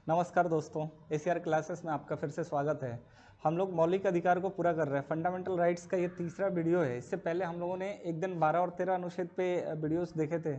नमस्कार दोस्तों, ACR classes में आपका फिर से स्वागत है। हम लोग मौलिक अधिकार को पूरा कर रहे हैं। फंडामेंटल राइट्स का ये तीसरा वीडियो है। इससे पहले हम लोगों ने एक दिन 12 और 13 अनुच्छेद पे वीडियोस देखे थे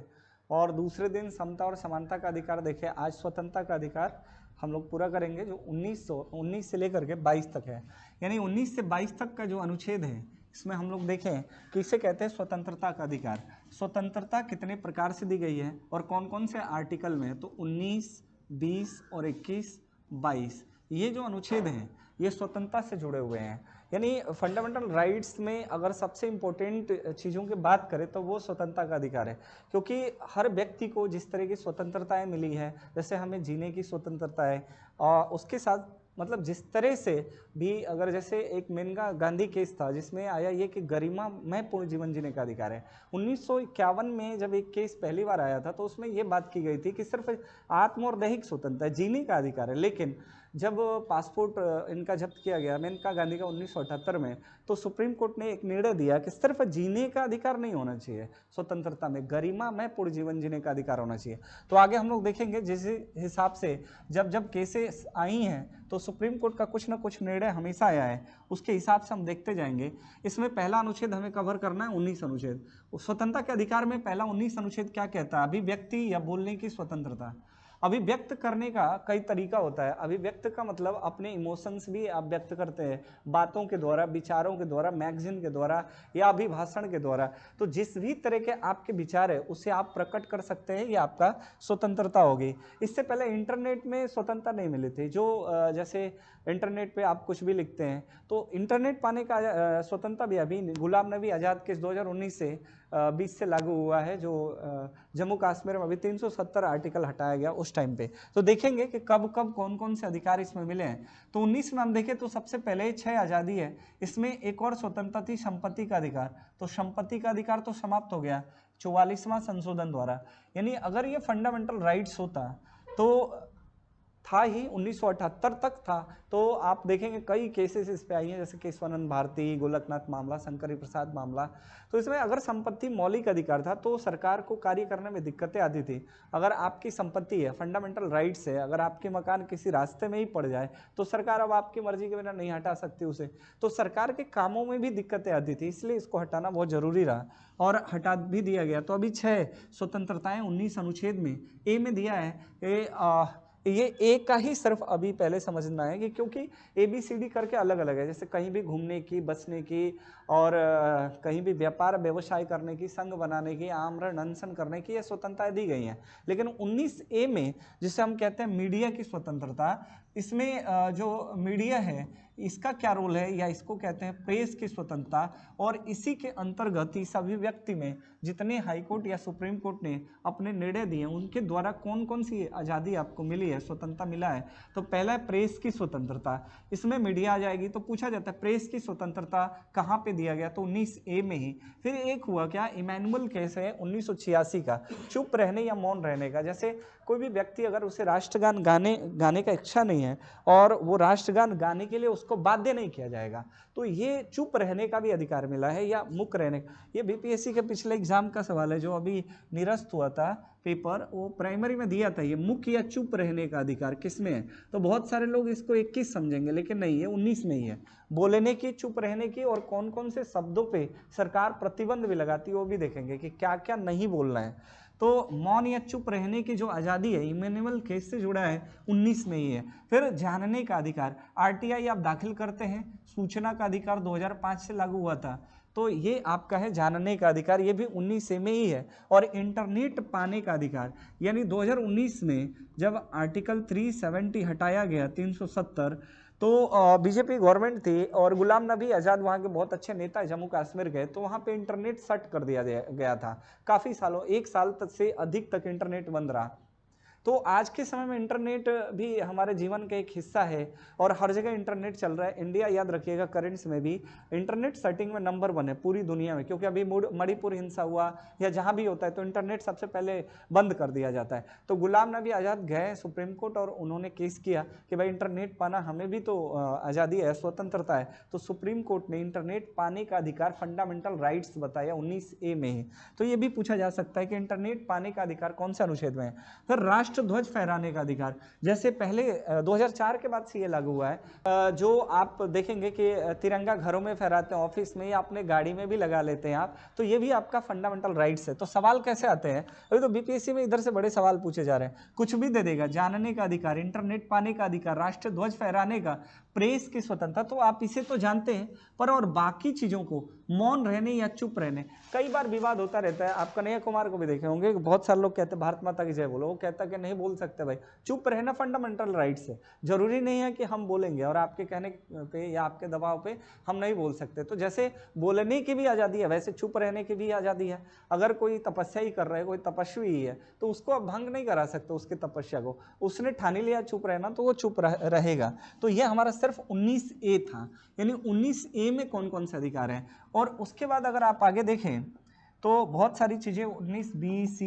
और दूसरे दिन समता और समानता का अधिकार देखे। आज स्वतंत्रता का अधिकार हम लोग पूरा करेंगे जो 19 से लेकर के 22 तक है। यानी 19 से 22 तक का जो अनुच्छेद है इसमें हम लोग देखें कि इसे कहते हैं स्वतंत्रता का अधिकार। स्वतंत्रता कितने प्रकार से दी गई है और कौन कौन से आर्टिकल में है, तो 19, 20 और 21, 22 ये जो अनुच्छेद हैं ये स्वतंत्रता से जुड़े हुए हैं। यानी फंडामेंटल राइट्स में अगर सबसे इम्पोर्टेंट चीज़ों की बात करें तो वो स्वतंत्रता का अधिकार है, क्योंकि हर व्यक्ति को जिस तरह की स्वतंत्रताएं मिली है, जैसे हमें जीने की स्वतंत्रता है और उसके साथ मतलब जिस तरह से भी अगर जैसे एक मेनका गांधी केस था जिसमें आया ये कि गरिमा में पूर्ण जीवन जीने का अधिकार है। 1951 में जब एक केस पहली बार आया था तो उसमें ये बात की गई थी कि सिर्फ आत्म और दैहिक स्वतंत्रता जीने का अधिकार है, लेकिन जब पासपोर्ट इनका जब्त किया गया मेनका गांधी का 1978 में, तो सुप्रीम कोर्ट ने एक निर्णय दिया कि सिर्फ जीने का अधिकार नहीं होना चाहिए, स्वतंत्रता में गरिमा में पूर्ण जीवन जीने का अधिकार होना चाहिए। तो आगे हम लोग देखेंगे जिस हिसाब से जब जब केसेस आई हैं तो सुप्रीम कोर्ट का कुछ ना कुछ निर्णय हमेशा आया है, उसके हिसाब से हम देखते जाएंगे। इसमें पहला अनुच्छेद हमें कवर करना है 19 अनुच्छेद। स्वतंत्रता के अधिकार में पहला 19 अनुच्छेद क्या कहता है? अभिव्यक्ति या बोलने की स्वतंत्रता। अभिव्यक्त करने का कई तरीका होता है। अभिव्यक्त का मतलब अपने इमोशंस भी आप व्यक्त करते हैं बातों के द्वारा, विचारों के द्वारा, मैगजीन के द्वारा या अभिभाषण के द्वारा। तो जिस भी तरह के आपके विचार है उसे आप प्रकट कर सकते हैं, ये आपका स्वतंत्रता होगी। इससे पहले इंटरनेट में स्वतंत्रता नहीं मिली थी। जो जैसे इंटरनेट पे आप कुछ भी लिखते हैं तो इंटरनेट पाने का स्वतंत्रता भी अभी गुलाम नबी आज़ाद केस 2019 से 20 से लागू हुआ है, जो जम्मू कश्मीर में अभी 370 आर्टिकल हटाया गया उस टाइम पे। तो देखेंगे कि कब कब कौन कौन से अधिकार इसमें मिले हैं। तो 19 में हम देखें तो सबसे पहले 6 आज़ादी है। इसमें एक और स्वतंत्रता थी संपत्ति का अधिकार। तो संपत्ति का अधिकार तो समाप्त हो गया 44वां संशोधन द्वारा। यानी अगर ये फंडामेंटल राइट्स होता तो था ही 1978 तक था। तो आप देखेंगे कई केसेस इस पे आई हैं, जैसे केशवानंद भारती, गोलकनाथ मामला, शंकरी प्रसाद मामला। तो इसमें अगर संपत्ति मौलिक अधिकार था तो सरकार को कार्य करने में दिक्कतें आती थी। अगर आपकी संपत्ति है, फंडामेंटल राइट्स है, अगर आपके मकान किसी रास्ते में ही पड़ जाए तो सरकार अब आपकी मर्जी के बिना नहीं हटा सकती उसे। तो सरकार के कामों में भी दिक्कतें आती थी, इसलिए इसको हटाना बहुत जरूरी रहा और हटा भी दिया गया। तो अभी 6 स्वतंत्रताएं 19 अनुच्छेद में ए में दिया है। ये एक का ही सिर्फ अभी पहले समझना है कि क्योंकि ABCD करके अलग अलग है, जैसे कहीं भी घूमने की, बसने की और कहीं भी व्यापार व्यवसाय करने की, संघ बनाने की, आमरण अनशन करने की, ये स्वतंत्रताएं दी गई हैं। लेकिन 19A में जिसे हम कहते हैं मीडिया की स्वतंत्रता, इसमें जो मीडिया है इसका क्या रोल है, या इसको कहते हैं प्रेस की स्वतंत्रता। और इसी के अंतर्गत इस अभिव्यक्ति में जितने हाईकोर्ट या सुप्रीम कोर्ट ने अपने निर्णय दिए उनके द्वारा कौन कौन सी आज़ादी आपको मिली है, स्वतंत्रता मिला है। तो पहला है प्रेस की स्वतंत्रता, इसमें मीडिया आ जाएगी। तो पूछा जाता है प्रेस की स्वतंत्रता कहाँ पे दिया गया, तो 19A में ही। फिर एक हुआ क्या, इमैनुअल केस है 1986 का, चुप रहने या मौन रहने का। जैसे कोई भी व्यक्ति अगर उसे राष्ट्रगान गाने का इच्छा नहीं है और वो राष्ट्रगान गाने के लिए उसको बाध्य नहीं किया जाएगा, तो ये चुप रहने का भी अधिकार मिला है, या मुक रहने का। ये BPSC के पिछले एग्जाम का सवाल है जो अभी निरस्त हुआ था पेपर, वो प्राइमरी में दिया था। ये मुक या चुप रहने का अधिकार किसमें है? तो बहुत सारे लोग इसको 21 समझेंगे, लेकिन नहीं, ये 19 में ही है। बोलने की, चुप रहने की, और कौन कौन से शब्दों पे सरकार प्रतिबंध भी लगाती है वो भी देखेंगे कि क्या क्या नहीं बोलना है। तो मौन या चुप रहने की जो आज़ादी है इमैनुअल केस से जुड़ा है, 19 में ही है। फिर जानने का अधिकार, RTI आप दाखिल करते हैं, सूचना का अधिकार 2005 से लागू हुआ था, तो ये आपका है जानने का अधिकार, ये भी 19 में ही है। और इंटरनेट पाने का अधिकार, यानी 2019 में जब आर्टिकल 370 हटाया गया 370, तो बीजेपी गवर्नमेंट थी और गुलाम नबी आज़ाद वहाँ के बहुत अच्छे नेता जम्मू कश्मीर गए, तो वहाँ पे इंटरनेट शट कर दिया गया था। काफ़ी सालों, 1 साल तक से अधिक तक इंटरनेट बंद रहा। तो आज के समय में इंटरनेट भी हमारे जीवन का एक हिस्सा है और हर जगह इंटरनेट चल रहा है। इंडिया, याद रखिएगा, करेंट्स में भी इंटरनेट सेटिंग में नंबर 1 है पूरी दुनिया में, क्योंकि अभी मणिपुर हिंसा हुआ या जहाँ भी होता है तो इंटरनेट सबसे पहले बंद कर दिया जाता है। तो गुलाम नबी आज़ाद गए सुप्रीम कोर्ट और उन्होंने केस किया कि भाई इंटरनेट पाना, हमें भी तो आज़ादी है, स्वतंत्रता है। तो सुप्रीम कोर्ट ने इंटरनेट पाने का अधिकार फंडामेंटल राइट्स बताया 19A में ही। तो ये भी पूछा जा सकता है कि इंटरनेट पाने का अधिकार कौन से अनुच्छेद में है। फिर राष्ट्र ध्वज फहराने का अधिकार, जैसे पहले 2004 के बाद से ये लागू हुआ है। जो आप देखेंगे कि तिरंगा घरों में फहराते हैं, ऑफिस में या अपने गाड़ी में भी लगा लेते हैं आप, तो ये भी आपका फंडामेंटल राइट्स है। तो सवाल कैसे आते हैं, अभी तो बीपीएससी में इधर से बड़े सवाल पूछे जा रहे हैं, कुछ भी दे देगा, जानने का अधिकार, इंटरनेट पाने का अधिकार, राष्ट्र ध्वज फहराने का, प्रेस की स्वतंत्रता, तो आप इसे तो जानते हैं, पर और बाकी चीजों को मौन रहने या चुप रहने, कई बार विवाद होता रहता है। आप कन्हैया कुमार को भी देखे होंगे, बहुत सारे लोग कहते हैं भारत माता की जय बोलो, वो कहता कि नहीं बोल सकते भाई, चुप रहना फंडामेंटल राइट्स है, जरूरी नहीं है कि हम बोलेंगे और आपके कहने पे या आपके दबाव पे हम नहीं बोल सकते। तो जैसे बोलने की भी आज़ादी है, वैसे चुप रहने की भी आज़ादी है। अगर कोई तपस्या ही कर रहा है, कोई तपस्वी ही है, तो उसको आप भंग नहीं करा सकते उसकी तपस्या को, उसने ठान लिया चुप रहना तो वो चुप रहेगा। तो यह हमारा सिर्फ 19A था, यानी 19A में कौन कौन से अधिकार हैं। और उसके बाद अगर आप आगे देखें तो बहुत सारी चीज़ें 19B C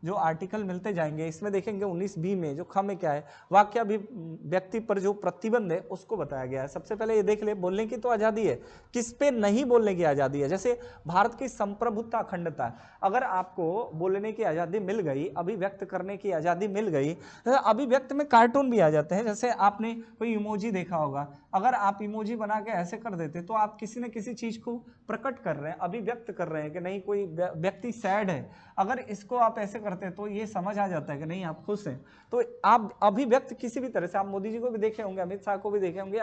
जो आर्टिकल मिलते जाएंगे, इसमें देखेंगे 19B में जो ख में क्या है, वाक्य व्यक्ति पर जो प्रतिबंध है उसको बताया गया है। सबसे पहले ये देख ले, बोलने की तो आज़ादी है, किस पे नहीं बोलने की आज़ादी है। जैसे भारत की संप्रभुता अखंडता, अगर आपको बोलने की आज़ादी मिल गई, अभिव्यक्त करने की आज़ादी मिल गई, अभिव्यक्त में कार्टून भी आ जाते हैं। जैसे आपने कोई इमोजी देखा होगा, अगर आप इमोजी बना के ऐसे कर देते तो आप किसी न किसी चीज़ को प्रकट कर रहे हैं, अभिव्यक्त कर रहे हैं कि नहीं कोई व्यक्ति सैड है। अगर इसको आप ऐसे करते हैं तो ये समझ आ जाता है कि नहीं आप खुश हैं। तो आप अभिव्यक्त किसी भी तरह से, आप मोदी जी को भी देखे होंगे, अमित शाह को भी देखे होंगे,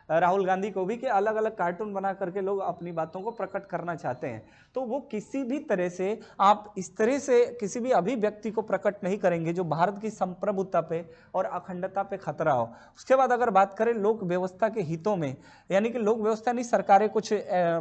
राहुल गांधी को भी, कि अलग अलग कार्टून बना करके लोग अपनी बातों को प्रकट करना चाहते हैं। तो वो किसी भी तरह से आप इस तरह से किसी भी अभिव्यक्ति को प्रकट नहीं करेंगे जो भारत की संप्रभुता पे और अखंडता पे खतरा हो। उसके बाद अगर बात करें लोक व्यवस्था के हितों में, यानी कि लोक व्यवस्था नहीं, सरकारें कुछ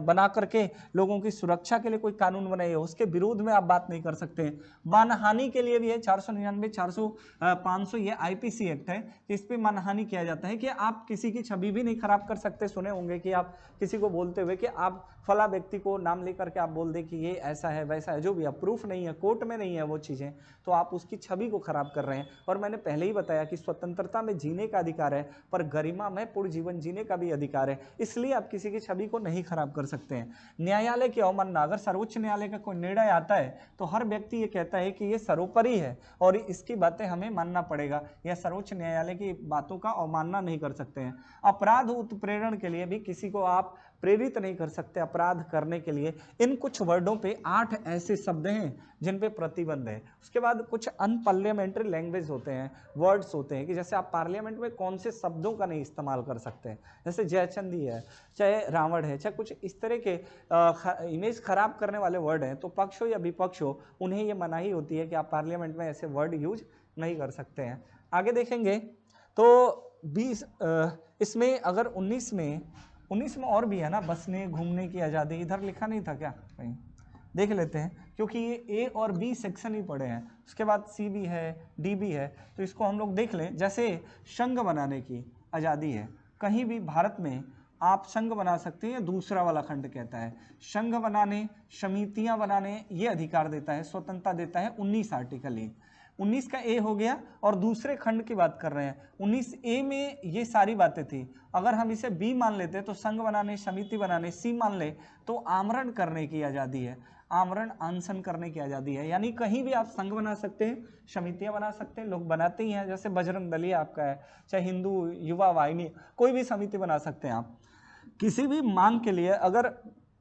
बना करके लोगों की सुरक्षा के लिए कोई कानून बनाई है, उसके विरोध में आप बात नहीं कर सकते हैं। मानहानि के लिए भी है 499, 400, 500 ये आईपीसी एक्ट है, इस पे मानहानि किया जाता है कि आप किसी की छवि भी नहीं खराब कर सकते। सुने होंगे कि आप किसी को बोलते हुए कि आप फला व्यक्ति को नाम लेकर के आप बोल दे कि ये ऐसा है वैसा है, जो भी आप प्रूफ नहीं है, कोर्ट में नहीं है वो चीज़ें, तो आप उसकी छवि को खराब कर रहे हैं। और मैंने पहले ही बताया कि स्वतंत्रता में जीने का अधिकार है, पर गरिमा में पूर्ण जीवन जीने का भी अधिकार है, इसलिए आप किसी की छवि को नहीं खराब कर सकते हैं। न्यायालय की अवमानना, अगर सर्वोच्च न्यायालय का कोई निर्णय आता है तो हर व्यक्ति ये कहता है कि ये सर्वोपरि है और इसकी बातें हमें मानना पड़ेगा, या सर्वोच्च न्यायालय की बातों का अवमानना नहीं कर सकते हैं। अपराध उत्प्रेरण के लिए भी किसी को आप प्रेरित नहीं कर सकते अपराध करने के लिए। इन कुछ वर्डों पे 8 ऐसे शब्द हैं जिन पे प्रतिबंध है। उसके बाद कुछ अनपार्लियामेंट्री लैंग्वेज होते हैं, वर्ड्स होते हैं, कि जैसे आप पार्लियामेंट में कौन से शब्दों का नहीं इस्तेमाल कर सकते हैं, जैसे जयचंदी है, चाहे रावण है, चाहे कुछ इस तरह के इमेज खराब करने वाले वर्ड हैं, तो पक्ष हो या विपक्ष हो, उन्हें ये मनाही होती है कि आप पार्लियामेंट में ऐसे वर्ड यूज नहीं कर सकते हैं। आगे देखेंगे तो 20 इसमें अगर 19 में और भी है ना, बसने घूमने की आज़ादी, इधर लिखा नहीं था क्या, कहीं देख लेते हैं, क्योंकि ये ए और बी सेक्शन ही पड़े हैं। उसके बाद सी भी है, डी भी है, तो इसको हम लोग देख लें। जैसे संघ बनाने की आज़ादी है, कहीं भी भारत में आप संघ बना सकते हैं, दूसरा वाला खंड कहता है संघ बनाने, समितियां बनाने, ये अधिकार देता है, स्वतंत्रता देता है 19 आर्टिकल ए। 19 का ए हो गया, और दूसरे खंड की बात कर रहे हैं। 19A में ये सारी बातें थी, अगर हम इसे बी मान लेते तो संघ बनाने, समिति बनाने, सी मान ले तो आमरण करने की आज़ादी है, आमरण अनशन करने की आज़ादी है, यानी कहीं भी आप संघ बना सकते हैं, समितियां बना सकते हैं, लोग बनाते ही हैं, जैसे बजरंग दल आपका है, चाहे हिंदू युवा वाहिनी, कोई भी समिति बना सकते हैं आप। किसी भी मांग के लिए अगर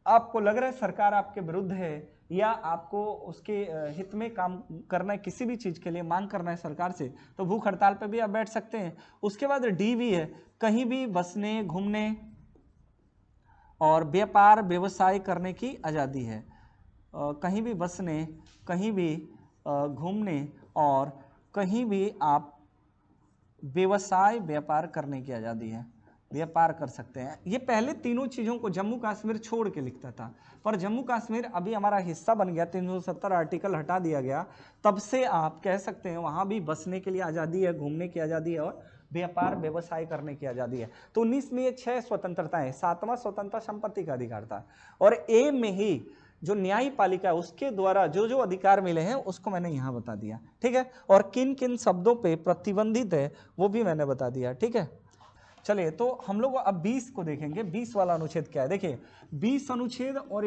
आपको लग रहा है सरकार आपके विरुद्ध है या आपको उसके हित में काम करना है, किसी भी चीज़ के लिए मांग करना है सरकार से, तो भूख हड़ताल पे भी आप बैठ सकते हैं। उसके बाद डी भी है, कहीं भी बसने, घूमने और व्यापार व्यवसाय करने की आज़ादी है। कहीं भी बसने, कहीं भी घूमने और कहीं भी आप व्यवसाय व्यापार करने की आज़ादी है, व्यापार कर सकते हैं। ये पहले तीनों चीज़ों को जम्मू कश्मीर छोड़ के लिखता था, पर जम्मू कश्मीर अभी हमारा हिस्सा बन गया, 370 आर्टिकल हटा दिया गया, तब से आप कह सकते हैं वहाँ भी बसने के लिए आज़ादी है, घूमने की आज़ादी है और व्यापार व्यवसाय करने की आज़ादी है। तो 19 में ये 6 स्वतंत्रताएं, 7वां स्वतंत्रता संपत्ति का अधिकार था। और ए में ही जो न्यायपालिका है उसके द्वारा जो जो अधिकार मिले हैं उसको मैंने यहाँ बता दिया, ठीक है। और किन किन शब्दों पे प्रतिबंधित है वो भी मैंने बता दिया, ठीक है। चलिए तो हम लोग अब 20 को देखेंगे। 20 वाला अनुच्छेद क्या है, देखिए 20 अनुच्छेद और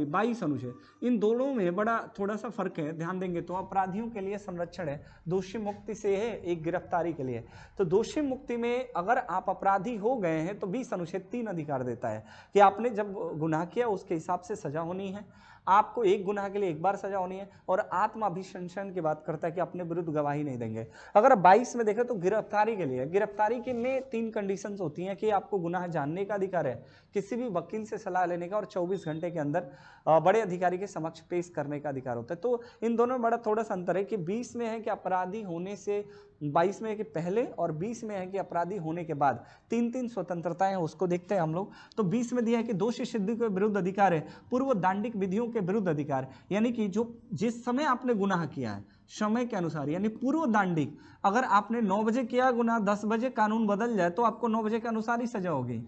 22 अनुच्छेद, इन दोनों में बड़ा थोड़ा सा फर्क है, ध्यान देंगे तो। अपराधियों के लिए संरक्षण है, दोषी मुक्ति से है, एक गिरफ्तारी के लिए। तो दोषी मुक्ति में अगर आप अपराधी हो गए हैं तो 20 अनुच्छेद 3 अधिकार देता है कि आपने जब गुनाह किया उसके हिसाब से सजा होनी है, आपको एक गुनाह के लिए एक बार सजा होनी है, और आत्माभिशंसन की बात करता है कि अपने विरुद्ध गवाही नहीं देंगे। अगर 22 में देखें तो गिरफ्तारी के लिए, गिरफ्तारी के लिए 3 कंडीशंस होती हैं कि आपको गुनाह जानने का अधिकार है, किसी भी वकील से सलाह लेने का, और 24 घंटे के अंदर बड़े अधिकारी के समक्ष पेश करने का अधिकार होता है। तो इन दोनों में बड़ा थोड़ा सा अंतर है कि 20 में है कि अपराधी होने से, 22 में है कि पहले, और 20 में है कि अपराधी होने के बाद। 3 स्वतंत्रताएं हैं, उसको देखते हैं हम लोग। तो 20 में दिया है कि दोषी सिद्धि के विरुद्ध अधिकार है, पूर्व दांडिक विधियों के विरुद्ध अधिकार, यानी कि जो जिस समय आपने गुनाह किया है समय के अनुसार, यानी पूर्व दांडिक, अगर आपने 9 बजे किया गुनाह, 10 बजे कानून बदल जाए तो आपको 9 बजे के अनुसार ही सजा होगी।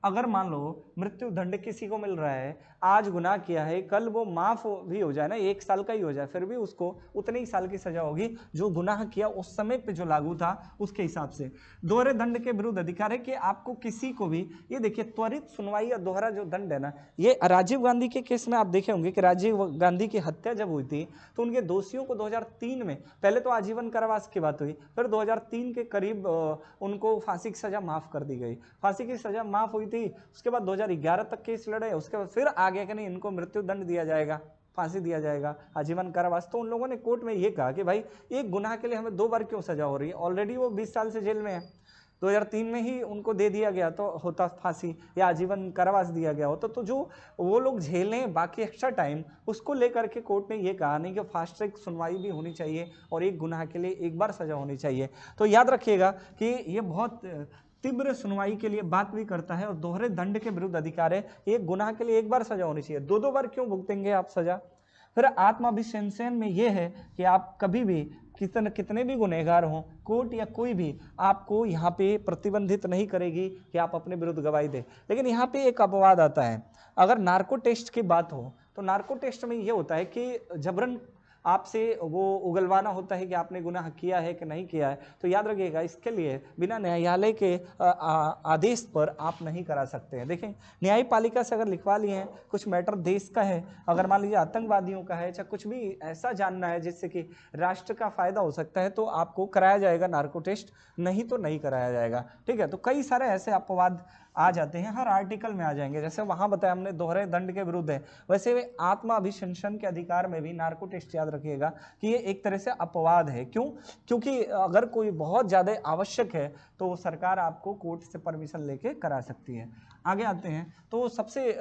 अगर मान लो मृत्यु दंड किसी को मिल रहा है, आज गुनाह किया है, कल वो माफ भी हो जाए ना, 1 साल का ही हो जाए, फिर भी उसको उतने ही साल की सजा होगी जो गुनाह किया उस समय पे जो लागू था उसके हिसाब से। दोहरे दंड के विरुद्ध अधिकार है कि आपको किसी को भी, ये देखिए त्वरित सुनवाई या दोहरा जो दंड है ना, ये राजीव गांधी के केस में आप देखे होंगे कि राजीव गांधी की हत्या जब हुई थी तो उनके दोषियों को 2003 में, पहले तो आजीवन कारावास की बात हुई, फिर 2003 के करीब उनको फांसी की सजा माफ कर दी गई। फांसी की सजा माफ हुई थी, उसके बाद 2011 तक केस लड़े, उसके बाद फिर आगे कि नहीं इनको मृत्यु दंड दिया जाएगा, फांसी दिया जाएगा, आजीवन कारावास। तो उन लोगों ने कोर्ट में ये कहा कि भाई एक गुनाह के लिए हमें 2 बार क्यों सजा हो रही है, ऑलरेडी वो 20 साल से जेल में है, 2003 में ही उनको दे दिया गया तो होता फांसी या आजीवन कारावास दिया गया होता, तो जो वो लोग झेलें बाकी एक्स्ट्रा टाइम, उसको लेकर के कोर्ट ने ये कहा नहीं कि फास्ट ट्रैक सुनवाई भी होनी चाहिए और एक गुनाह के लिए एक बार सजा होनी चाहिए। तो याद रखिएगा कि ये बहुत तीव्र सुनवाई के लिए बात भी करता है, और दोहरे दंड के विरुद्ध अधिकार है, एक गुनाह के लिए एक बार सजा होनी चाहिए, 2 बार क्यों भुगतेंगे आप सजा। फिर आत्माभिशंसन में यह है कि आप कभी भी कितने भी गुनहगार हों, कोर्ट या कोई भी आपको यहाँ पे प्रतिबंधित नहीं करेगी कि आप अपने विरुद्ध गवाही दें। लेकिन यहाँ पे एक अपवाद आता है, अगर नार्को टेस्ट की बात हो तो नार्को टेस्ट में ये होता है कि जबरन आपसे वो उगलवाना होता है कि आपने गुनाह किया है कि नहीं किया है। तो याद रखिएगा इसके लिए बिना न्यायालय के आदेश पर आप नहीं करा सकते हैं। देखें न्यायपालिका से अगर लिखवा लिए हैं, कुछ मैटर देश का है, अगर मान लीजिए आतंकवादियों का है, चाहे कुछ भी ऐसा जानना है जिससे कि राष्ट्र का फायदा हो सकता है, तो आपको कराया जाएगा नार्को टेस्ट, नहीं तो नहीं कराया जाएगा। ठीक है, तो कई सारे ऐसे अपवाद आ जाते हैं, हर आर्टिकल में आ जाएंगे। जैसे वहां बताया हमने दोहरे दंड के विरुद्ध है, वैसे आत्माभिशंसन के अधिकार में भी नार्को टेस्ट याद रखिएगा कि ये एक तरह से अपवाद है। क्यों? क्योंकि अगर कोई बहुत ज़्यादा आवश्यक है तो सरकार आपको कोर्ट से परमिशन लेके करा सकती है। आगे आते हैं तो सबसे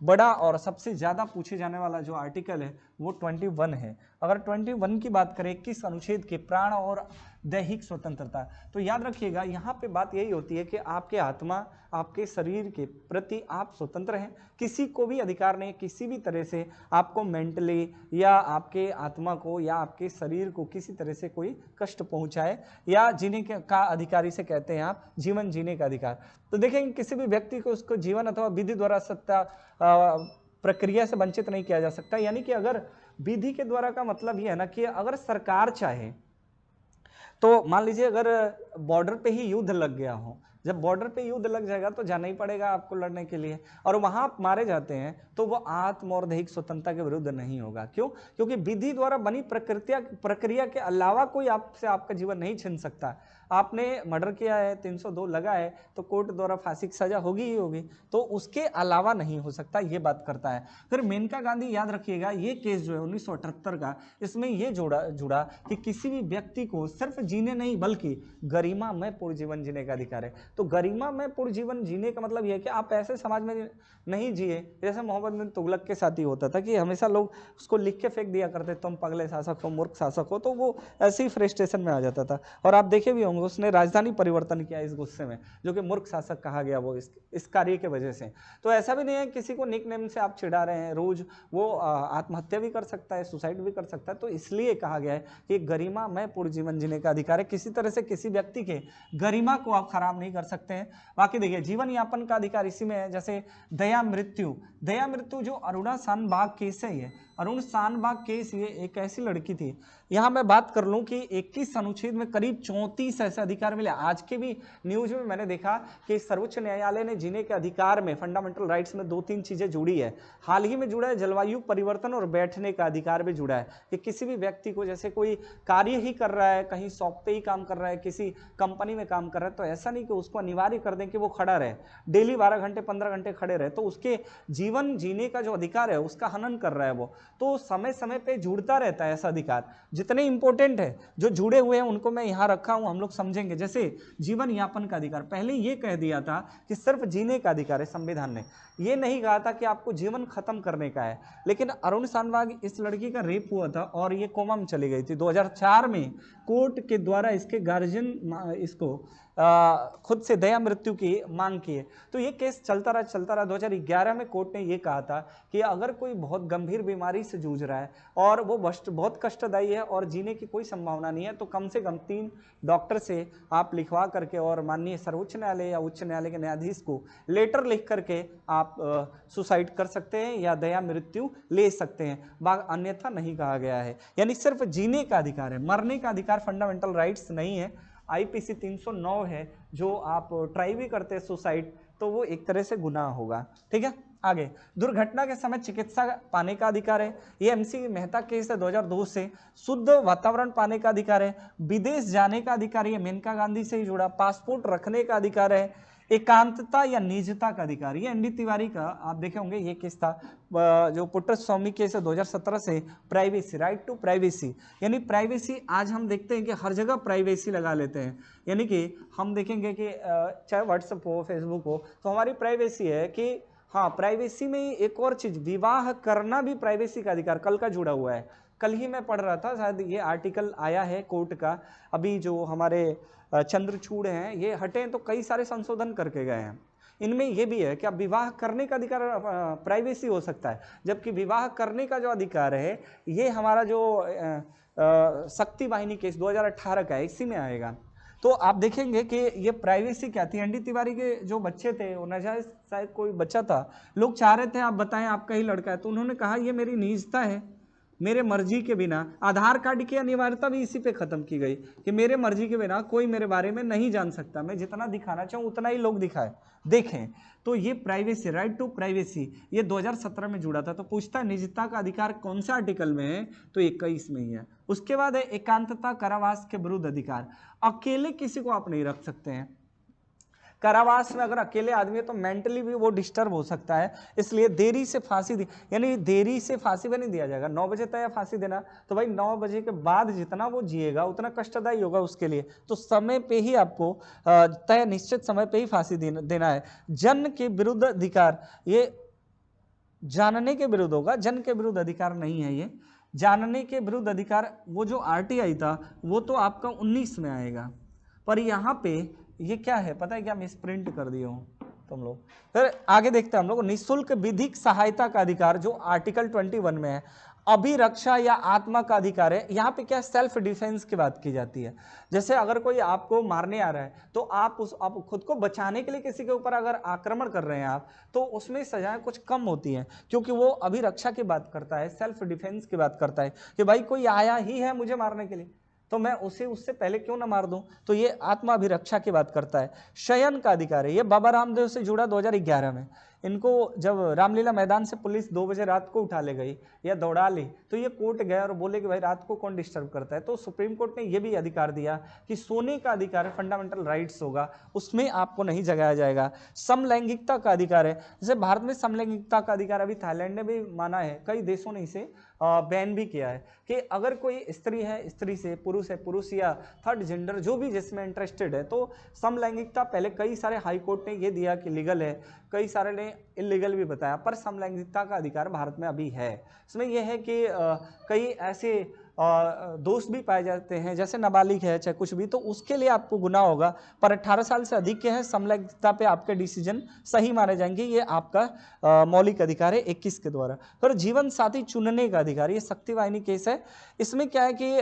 बड़ा और सबसे ज़्यादा पूछे जाने वाला जो आर्टिकल है वो 21 है। अगर 21 की बात करें, 21 अनुच्छेद के प्राण और दैहिक स्वतंत्रता, तो याद रखिएगा यहाँ पे बात यही होती है कि आपके आत्मा, आपके शरीर के प्रति आप स्वतंत्र हैं, किसी को भी अधिकार नहीं किसी भी तरह से आपको मेंटली या आपके आत्मा को या आपके शरीर को किसी तरह से कोई कष्ट पहुंचाए, या जीने का अधिकारी से कहते हैं आप जीवन जीने का अधिकार। तो देखेंगे किसी भी व्यक्ति को उसको जीवन अथवा विधि द्वारा सत्ता प्रक्रिया से वंचित नहीं किया जा सकता। यानी कि अगर विधि के द्वारा का मतलब ये है ना कि अगर सरकार चाहे तो मान लीजिए अगर बॉर्डर पे ही युद्ध लग गया हो, जब बॉर्डर पे युद्ध लग जाएगा तो जाना ही पड़ेगा आपको लड़ने के लिए, और वहां आप मारे जाते हैं तो वो आत्म और दैहिक स्वतंत्रता के विरुद्ध नहीं होगा। क्यों? क्योंकि विधि द्वारा बनी प्रक्रिया के अलावा कोई आपसे आपका जीवन नहीं छीन सकता। आपने मर्डर किया है, 302 लगा है, तो कोर्ट द्वारा फांसी की सजा होगी ही होगी, तो उसके अलावा नहीं हो सकता, ये बात करता है। फिर मेनका गांधी याद रखिएगा, ये केस जो है 1978 का, इसमें ये जुड़ा कि किसी भी व्यक्ति को सिर्फ जीने नहीं बल्कि गरिमामय पूर्ण जीवन जीने का अधिकार है। तो गरिमामय पूर्ण जीवन जीने का मतलब यह है कि आप ऐसे समाज में नहीं जिए जैसे मोहम्मद बिन तुगलक के साथ ही होता था कि हमेशा लोग उसको लिख के फेंक दिया करते, तुम पगले शासक हो, मूर्ख शासक हो, तो वो ऐसे ही फ्रस्ट्रेशन में आ जाता था। और आप देखे भी होंगे उसने राजधानी परिवर्तन किया इस गुस्से में, जो कि मूर्ख शासक कहा गया वो इस कार्य के वजह से। तो ऐसा भी नहीं है किसी को निक नेम से आप चिढ़ा रहे हैं रोज, वो आत्महत्या भी कर सकता है, सुसाइड भी कर सकता है। तो इसलिए कहा गया है कि गरिमा में पूर्ण जीवन जीने का अधिकार है, किसी तरह से किसी व्यक्ति के गरिमा को आप खराब नहीं कर सकते हैं। बाकी देखिए जीवन यापन का अधिकार इसी में है। जैसे दया मृत्यु जो अरुणा शानबाग केस है, ये अरुण शानबाग केस, ये एक ऐसी लड़की थी, यहाँ मैं बात कर लूँ कि 21 अनुच्छेद में करीब 34 ऐसे अधिकार मिले। आज के भी न्यूज में मैंने देखा कि सर्वोच्च न्यायालय ने जीने के अधिकार में, फंडामेंटल राइट्स में 2-3 चीजें जुड़ी है। हाल ही में जुड़ा है जलवायु परिवर्तन और बैठने का अधिकार भी जुड़ा है कि किसी भी व्यक्ति को, जैसे कोई कार्य ही कर रहा है, कहीं शॉप पे ही काम कर रहा है, किसी कंपनी में काम कर रहा है, तो ऐसा नहीं कि उसको अनिवार्य कर दें कि वो खड़ा रहे, डेली 12 घंटे 15 घंटे खड़े रहे, तो उसके जीवन जीने का जो अधिकार है उसका हनन कर रहा है वो। तो समय समय पे जुड़ता रहता है ऐसा अधिकार। जितने इंपॉर्टेंट है जो जुड़े हुए हैं उनको मैं यहाँ रखा हूँ, हम लोग समझेंगे। जैसे जीवन यापन का अधिकार, पहले ये कह दिया था कि सिर्फ जीने का अधिकार है, संविधान ने ये नहीं कहा था कि आपको जीवन खत्म करने का है। लेकिन अरुण शानबाग, इस लड़की का रेप हुआ था और ये कोमा में चली गई थी। 2004 में कोर्ट के द्वारा इसके गार्जियन इसको खुद से दया मृत्यु की मांग की है। तो ये केस चलता रहा 2011 में कोर्ट ने ये कहा था कि अगर कोई बहुत गंभीर बीमारी से जूझ रहा है और वो बहुत कष्टदायी है और जीने की कोई संभावना नहीं है, तो कम से कम 3 डॉक्टर से आप लिखवा करके और माननीय सर्वोच्च न्यायालय या उच्च न्यायालय के न्यायाधीश को लेटर लिख करके आप सुसाइड कर सकते हैं या दया मृत्यु ले सकते हैं, अन्यथा नहीं कहा गया है। यानी सिर्फ जीने का अधिकार है, मरने का अधिकार फंडामेंटल राइट्स नहीं है। आईपीसी 309 है, जो आप ट्राई भी करते हैं सुसाइड तो वो एक तरह से गुनाह होगा। ठीक है, आगे दुर्घटना के समय चिकित्सा पाने का अधिकार है। ये एमसी मेहता केस है 2002 से। शुद्ध वातावरण पाने का अधिकार है। विदेश जाने का अधिकार, ये मेनका गांधी से ही जुड़ा। पासपोर्ट रखने का अधिकार है। एकांतता या निजता का अधिकार, ये एनडी तिवारी का आप देखे होंगे ये केस था, जो पुट्टस्वामी केस है 2017 से। प्राइवेसी, राइट टू प्राइवेसी, यानी प्राइवेसी आज हम देखते हैं कि हर जगह प्राइवेसी लगा लेते हैं। यानी कि हम देखेंगे कि चाहे व्हाट्सएप हो, फेसबुक हो, तो हमारी प्राइवेसी है कि हाँ, प्राइवेसी में ही एक और चीज, विवाह करना भी प्राइवेसी का अधिकार कल का जुड़ा हुआ है। कल ही मैं पढ़ रहा था, शायद ये आर्टिकल आया है कोर्ट का, अभी जो हमारे चंद्रचूड़ हैं ये हटे तो कई सारे संशोधन करके गए हैं। इनमें यह भी है कि अब विवाह करने का अधिकार प्राइवेसी हो सकता है, जबकि विवाह करने का जो अधिकार है ये हमारा जो शक्ति वाहिनी केस 2018 का है, इसी में आएगा। तो आप देखेंगे कि ये प्राइवेसी क्या थी। एनडी तिवारी के जो बच्चे थे, वो नाजायज शायद कोई बच्चा था, लोग चाह रहे थे आप बताएं आपका ही लड़का है, तो उन्होंने कहा ये मेरी निजता है, मेरे मर्जी के बिना। आधार कार्ड की अनिवार्यता भी इसी पे खत्म की गई कि मेरे मर्जी के बिना कोई मेरे बारे में नहीं जान सकता, मैं जितना दिखाना चाहूँ उतना ही लोग दिखाए देखें। तो ये प्राइवेसी, राइट टू प्राइवेसी, ये 2017 में जुड़ा था। तो पूछता है निजता का अधिकार कौन सा आर्टिकल में है, तो 21 में ही है। उसके बाद है एकांतता, कारावास के विरुद्ध अधिकार, अकेले किसी को आप नहीं रख सकते हैं। कारावास में अगर अकेले आदमी है तो मेंटली भी वो डिस्टर्ब हो सकता है, इसलिए देरी से फांसी दी, यानी देरी से फांसी पे नहीं दिया जाएगा। 9 बजे तय फांसी देना, तो भाई 9 बजे के बाद जितना वो जिएगा उतना कष्टदायी होगा उसके लिए, तो समय पे ही आपको तय निश्चित समय पे ही फांसी देना है। जन के विरुद्ध अधिकार, ये जानने के विरुद्ध होगा, जन के विरुद्ध अधिकार नहीं है। ये जानने के विरुद्ध अधिकार, वो जो आरटीआई था वो तो आपका 19 में आएगा, पर यहाँ पे ये क्या है पता है क्या, मिस प्रिंट कर दिया हूँ तुम लोग। फिर आगे देखते हैं हम लोग, निःशुल्क विधिक सहायता का अधिकार जो आर्टिकल 21 में है। अभिरक्षा या आत्मा का अधिकार है। यहाँ पे क्या सेल्फ डिफेंस की बात की जाती है। जैसे अगर कोई आपको मारने आ रहा है तो आप खुद को बचाने के लिए किसी के ऊपर अगर आक्रमण कर रहे हैं आप, तो उसमें सजाएं कुछ कम होती हैं, क्योंकि वो अभिरक्षा की बात करता है, सेल्फ डिफेंस की बात करता है कि भाई कोई आया ही है मुझे मारने के लिए, तो मैं उसे उससे पहले क्यों ना मार दूं। तो ये आत्माभिरक्षा की बात करता है। शयन का अधिकार है, ये बाबा रामदेव से जुड़ा 2011 में। इनको जब रामलीला मैदान से पुलिस 2 बजे रात को उठा ले गई या दौड़ा ली, तो ये कोर्ट गए और बोले कि भाई रात को कौन डिस्टर्ब करता है। तो सुप्रीम कोर्ट ने ये भी अधिकार दिया कि सोने का अधिकार है, फंडामेंटल राइट्स होगा, उसमें आपको नहीं जगाया जाएगा। समलैंगिकता का अधिकार है, जैसे भारत में समलैंगिकता का अधिकार अभी थाईलैंड ने भी माना है, कई देशों ने इसे बैन भी किया है कि अगर कोई स्त्री है स्त्री से, पुरुष है पुरुष, या थर्ड जेंडर जो भी जिसमें इंटरेस्टेड है, तो समलैंगिकता पहले कई सारे हाई कोर्ट ने ये दिया कि लीगल है, कई सारे ने इलीगल भी बताया, पर समलैंगिकता का अधिकार भारत में अभी है। इसमें यह है कि कई ऐसे दोष भी पाए जाते हैं, जैसे नाबालिग है चाहे कुछ भी, तो उसके लिए आपको गुनाह होगा, पर 18 साल से अधिक के हैं, समलैंगिकता पे आपके डिसीजन सही माने जाएंगे। ये आपका मौलिक अधिकार है 21 के द्वारा। फिर जीवन साथी चुनने का अधिकार, ये शक्ति वाहिनी केस है। इसमें क्या है कि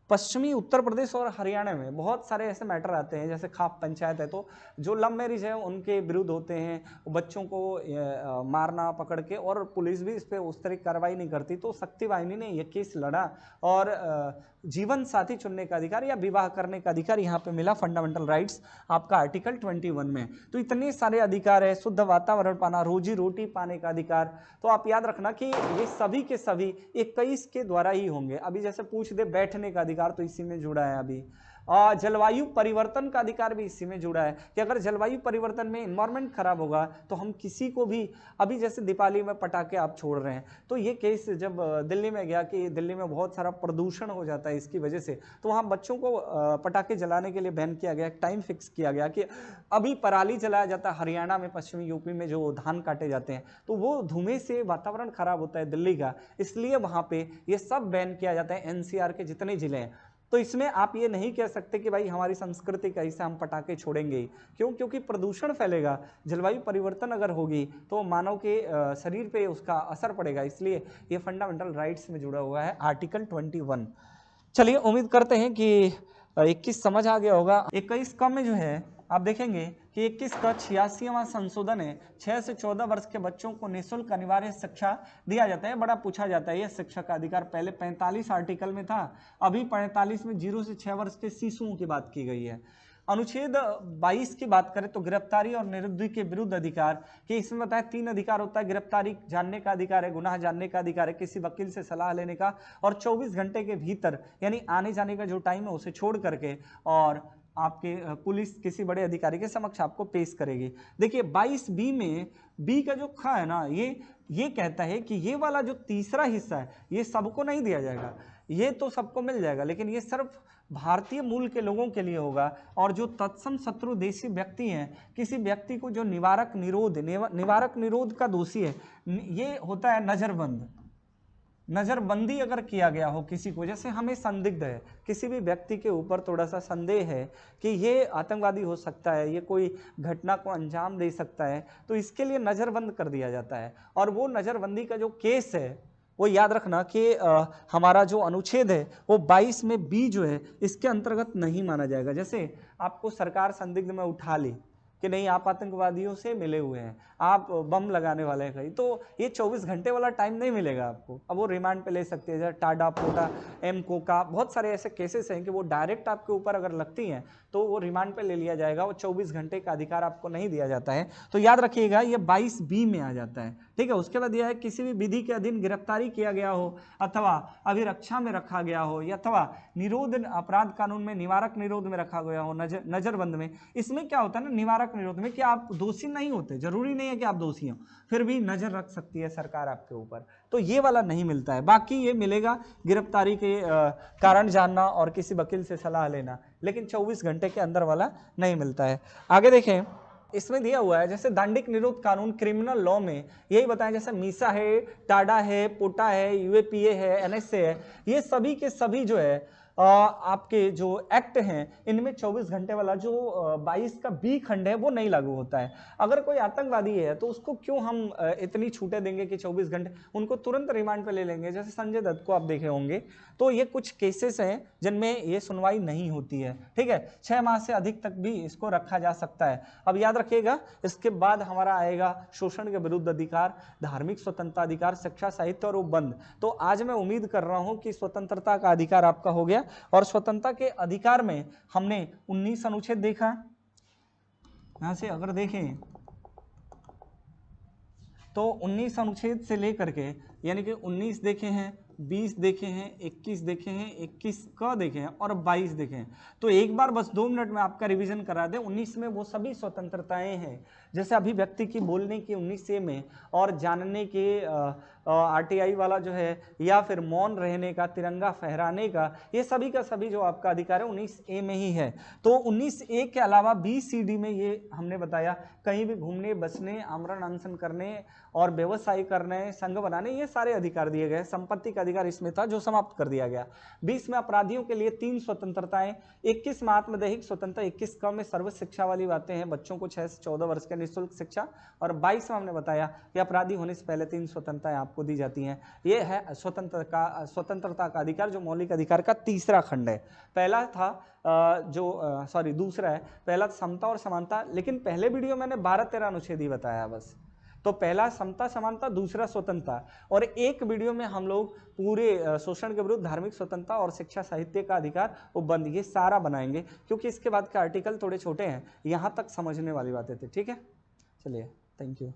पश्चिमी उत्तर प्रदेश और हरियाणा में बहुत सारे ऐसे मैटर आते हैं, जैसे खाप पंचायत है, तो जो लव मैरिज है उनके विरुद्ध होते हैं, बच्चों को मारना पकड़ के, और पुलिस भी इस पर उस तरह की कार्रवाई नहीं करती। तो शक्ति वाहिनी ने यह केस लड़ा और जीवन साथी चुनने का अधिकार या विवाह करने का अधिकार यहाँ पे मिला फंडामेंटल राइट्स आपका आर्टिकल 21 में। तो इतने सारे अधिकार है, शुद्ध वातावरण पाना, रोजी रोटी पाने का अधिकार। तो आप याद रखना कि ये सभी के सभी 21 के द्वारा ही होंगे। अभी जैसे पूछ दे बैठने का अधिकार, तो इसी में जुड़ा है। अभी जलवायु परिवर्तन का अधिकार भी इसी में जुड़ा है कि अगर जलवायु परिवर्तन में इन्वायरमेंट खराब होगा तो हम किसी को भी, अभी जैसे दीपावली में पटाखे आप छोड़ रहे हैं, तो ये केस जब दिल्ली में गया कि दिल्ली में बहुत सारा प्रदूषण हो जाता है इसकी वजह से, तो वहाँ बच्चों को पटाखे जलाने के लिए बैन किया गया, टाइम फिक्स किया गया कि अभी पराली जलाया जाता है हरियाणा में, पश्चिमी यूपी में जो धान काटे जाते हैं, तो वो धुएं से वातावरण खराब होता है दिल्ली का, इसलिए वहाँ पे ये सब बैन किया जाता है। एनसीआर के जितने जिले हैं, तो इसमें आप ये नहीं कह सकते कि भाई हमारी संस्कृति का हिस्सा हम पटाखे छोड़ेंगे। क्यों? क्योंकि प्रदूषण फैलेगा, जलवायु परिवर्तन अगर होगी तो मानव के शरीर पे उसका असर पड़ेगा, इसलिए ये फंडामेंटल राइट्स में जुड़ा हुआ है आर्टिकल 21। चलिए उम्मीद करते हैं कि 21 समझ आ गया होगा। 21 का में जो है आप देखेंगे कि 21 का 86वां संशोधन है। 6 से 14 वर्ष के बच्चों को निःशुल्क अनिवार्य शिक्षा दिया जाता है। बड़ा पूछा जाता है यह शिक्षा का अधिकार, पहले 45 आर्टिकल में था, अभी 45 में 0 से 6 वर्ष के शिशुओं की बात की गई है। अनुच्छेद 22 की बात करें तो गिरफ्तारी और निरुद्धि के विरुद्ध अधिकार, कि इसमें बताया 3 अधिकार होता है। गिरफ्तारी जानने का अधिकार है, गुनाह जानने का अधिकार है, किसी वकील से सलाह लेने का, और 24 घंटे के भीतर यानी आने जाने का जो टाइम है उसे छोड़ करके, और आपके पुलिस किसी बड़े अधिकारी के समक्ष आपको पेश करेगी। देखिए 22B में बी का जो खा है ना, ये कहता है कि ये वाला जो तीसरा हिस्सा है ये सबको नहीं दिया जाएगा, ये तो सबको मिल जाएगा, लेकिन ये सिर्फ भारतीय मूल के लोगों के लिए होगा। और जो तत्सम शत्रु देशी व्यक्ति हैं, किसी व्यक्ति को जो निवारक निरोध का दोषी है, ये होता है नजरबंद। नजरबंदी अगर किया गया हो किसी को, जैसे हमें संदिग्ध है, किसी भी व्यक्ति के ऊपर थोड़ा सा संदेह है कि ये आतंकवादी हो सकता है, ये कोई घटना को अंजाम दे सकता है, तो इसके लिए नजरबंद कर दिया जाता है। और वो नजरबंदी का जो केस है वो याद रखना कि हमारा जो अनुच्छेद है वो 22 में बी जो है इसके अंतर्गत नहीं माना जाएगा। जैसे आपको सरकार संदिग्ध में उठा ली कि नहीं आप आतंकवादियों से मिले हुए हैं, आप बम लगाने वाले हैं कहीं, तो ये 24 घंटे वाला टाइम नहीं मिलेगा आपको। अब वो रिमांड पे ले सकते हैं, जैसे टाडा पोटा एम कोका, बहुत सारे ऐसे केसेस हैं कि वो डायरेक्ट आपके ऊपर अगर लगती हैं तो वो रिमांड पे ले लिया जाएगा, वो 24 घंटे का अधिकार आपको नहीं दिया जाता है। तो याद रखिएगा ये 22B में आ जाता है, ठीक है। उसके बाद यह है किसी भी विधि के अधीन गिरफ्तारी किया गया हो अथवा अभिरक्षा में रखा गया हो, या अथवा निरोध अपराध कानून में निवारक निरोध में रखा गया हो, नजरबंद में। इसमें क्या होता है ना, निवारक निरोध में कि आप दोषी नहीं होते, जरूरी नहीं है कि आप दोषी हो, फिर भी नजर रख सकती है सरकार आपके ऊपर, तो ये वाला नहीं मिलता है। बाकी ये मिलेगा गिरफ्तारी के कारण जानना और किसी वकील से सलाह लेना, लेकिन 24 घंटे के अंदर वाला नहीं मिलता है। आगे देखें, इसमें दिया हुआ है जैसे दांडिक निरोध कानून क्रिमिनल लॉ में यही बताया, जैसे मीसा है, टाडा है, पोटा है, यूएपीए है, एनएसए है, ये सभी के सभी जो है आपके जो एक्ट हैं इनमें 24 घंटे वाला जो 22 का बी खंड है वो नहीं लागू होता है। अगर कोई आतंकवादी है तो उसको क्यों हम इतनी छूटें देंगे कि 24 घंटे, उनको तुरंत रिमांड पे ले लेंगे। जैसे संजय दत्त को आप देखे होंगे, तो ये कुछ केसेस हैं जिनमें ये सुनवाई नहीं होती है, ठीक है। 6 माह से अधिक तक भी इसको रखा जा सकता है। अब याद रखिएगा, इसके बाद हमारा आएगा शोषण के विरुद्ध अधिकार, धार्मिक स्वतंत्रता अधिकार, शिक्षा, साहित्य और उपबंध। तो आज मैं उम्मीद कर रहा हूं कि स्वतंत्रता का अधिकार आपका हो गया, और स्वतंत्रता के अधिकार में हमने 19 अनुच्छेद देखा। यहां से अगर देखें तो 19 अनुच्छेद से लेकर के यानी कि 19 देखे हैं, 20 देखे हैं, 21 देखे हैं, 21 का देखे हैं और 22 देखे हैं। तो एक बार बस 2 मिनट में आपका रिवीजन करा दें। 19 में वो सभी स्वतंत्रताएं हैं, जैसे अभिव्यक्ति की, बोलने की 19A में, और जानने के RTI वाला जो है, या फिर मौन रहने का, तिरंगा फहराने का, ये सभी का सभी जो आपका अधिकार है 19A में ही है। तो 19A के अलावा BCD में ये हमने बताया, कहीं भी घूमने, बसने, आमरण अनशन करने और व्यवसाय करने, संघ बनाने, ये सारे अधिकार दिए गए। संपत्ति का अधिकार इसमें था जो समाप्त कर दिया गया। 20 में अपराधियों के लिए 3 स्वतंत्रताएं, 21 में आत्मदैहिक स्वतंत्रता, 21 का में सर्व शिक्षा वाली बातें हैं, बच्चों को 6 से 14 वर्ष के निःशुल्क शिक्षा, और 22 में हमने बताया कि अपराधी होने से पहले 3 स्वतंत्रताएं आपको आपको दी जाती हैं। ये है स्वतंत्रता का अधिकार, जो मौलिक अधिकार का तीसरा खंड है। पहला था दूसरा है, पहला समता और समानता, लेकिन पहले वीडियो मैंने 12-13 अनुच्छेद ही बताया बस। तो पहला समता समानता, दूसरा स्वतंत्रता, और एक वीडियो में हम लोग पूरे शोषण के विरुद्ध धार्मिक स्वतंत्रता और शिक्षा साहित्य का अधिकार वो बंद, ये सारा बनाएंगे, क्योंकि इसके बाद के आर्टिकल थोड़े छोटे हैं, यहाँ तक समझने वाली बातें थी। ठीक है, चलिए, थैंक यू।